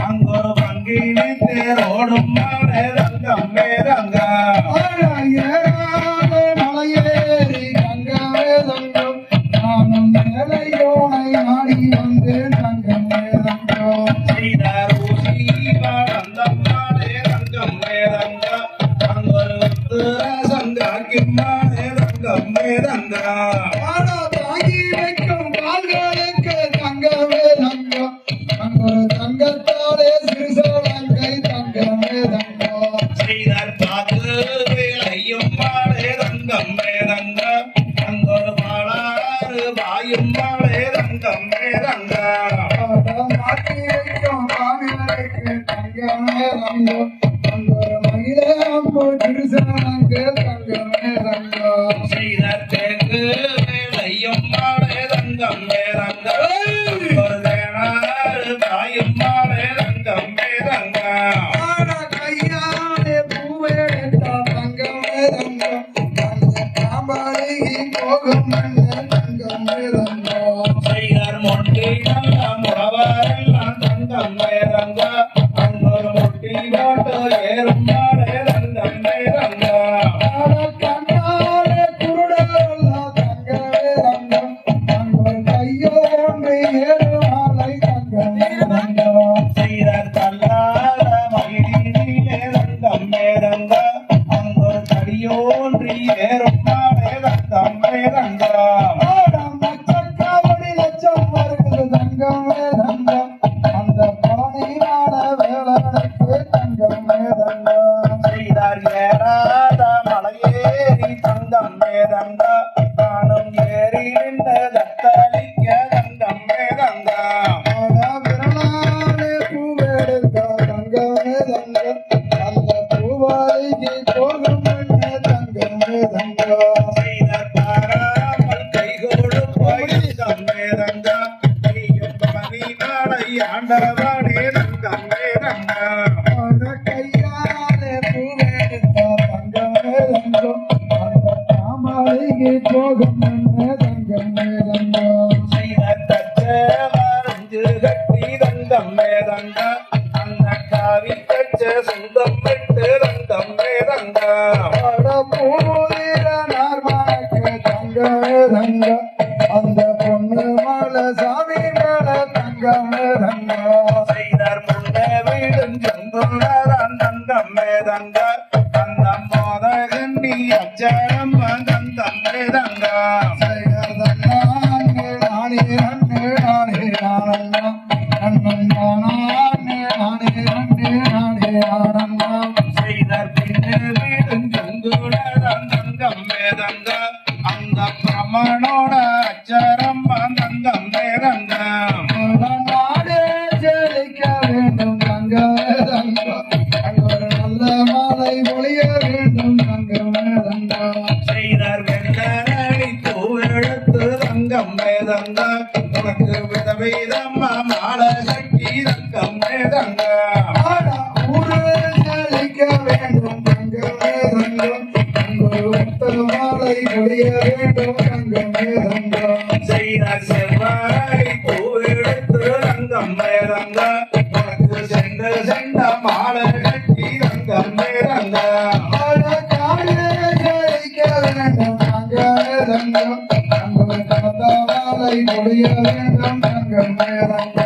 அங்கொரு பங்கினி தேரோடும் ரங்கம் ரங்க மலையேறி தங்கமே தங்கம் நானும் மேலையோனை நாடி வந்தேன் தங்கமே தங்கம் செய்தார் ஊசி பழந்தம்மானே ரங்கம் ரங்க அங்கொரு சங்காக்கிம்மானே ரங்கம் ரங்க தாங்கி வைக்கும் கால்களுக்கு தங்கமே தங்கம் அங்கொரு தங்கத்தாலே சிறுசோழங்கை தங்கமே தங்கம் செய்தார் பாக்கு வேலையும் மாலே ரங்கம் ரங்க அங்கொரு பாலாறு வாயும் மாலே ரங்கம் ரங்க மாற்றி வைக்கும் கால்களுக்கு தங்கமே தங்கம் அங்கொரு மகிழம்பு சிறுசோழங்கை தங்கமே தங்கம் செய்தார் தேக்கு வேலையும் மாலே ரங்கம் ரங்க அங்கொரு தேனாறு வாயும் மாலே ரங்கம் ரங்க கையாலே பூவெடுத்தா தங்கமே தங்கம் அந்த காம்பாளைக்கு போகும் தங்கமே தங்கம் செய்தார் மொட்டி நல்ல முறவரெல்லாம் தங்கம் ரங்க அங்கொரு முட்டி போட்டு ஏறும் மாலே ரங்கம் ரங்க கண்ணாலே குருடெல்லாம் தங்கமே தங்கம் அங்கொரு கையோன்று ஏறுமாலை தங்கமே தங்கம் செய்தார் தள்ளாத மகிழினிலே ரங்கம் ரங்க அங்கொரு தடியோன்றி ஏறும் மாலே ரங்கம் ரங்க மச்சக்காவடி லட்சம் வருகிறது தங்கமே தங்கம் அந்த பானையினால வேலனுக்கு தங்கமே தங்கம் செய்தார் ஏறாத மலையேறி தங்கம் ரங்க நானும் ஏறி நின்று தத்தளிக்க தங்கம் ரங்க விரலாலே பூவெடுத்தா தங்கமே தங்கம் அந்த பூவாய்க்கு போகும் தங்கமே தங்கம் செய்தார் பாராமல் கைகோடு போய் ரங்க கையும் பகை நாளை ஆண்டவானே ரங்கம் ரங்க கையாலே பூவெடுத்தா தங்கமே தங்கம் அந்த தாமரைக்கு போகும் தங்கமே தங்கம் செய்தார் தச்ச கட்டி ரங்கம் ரங்க அந்த காவி தச்ச சொந்தம் விட்டு ரங்கம் ரங்க பூரீர நார்மனுக்கு தங்கமே தங்கம் அந்த பொண்ணு மேல சாமி மேல தங்கமே தங்கம் செய்தார் முன்ன வீடும் செங்குளரான் தங்கம் ரங்க அந்த மோதகண்டி அச்சரம் தங்கம் ரங்க செய்தார் பின்ன வீடும் செங்குளரான் தங்கம் ரங்க அந்த பிரமணோட அச்சரம் தங்கம் ரங்க செய்தார் வெள்ளரடி பூவெழுத்து ரங்கம் ரங்க உனக்கு விதவிதம்மா மாலை கட்டி ரங்கம் ரங்க செய்தார் செவ்வாய் பூவெழுத்து ரங்கம் ரங்க உனக்கு சென்று சென்ற மாலை கட்டி ரங்கம் ரங்க முடிய வேண்டும் தங்கம்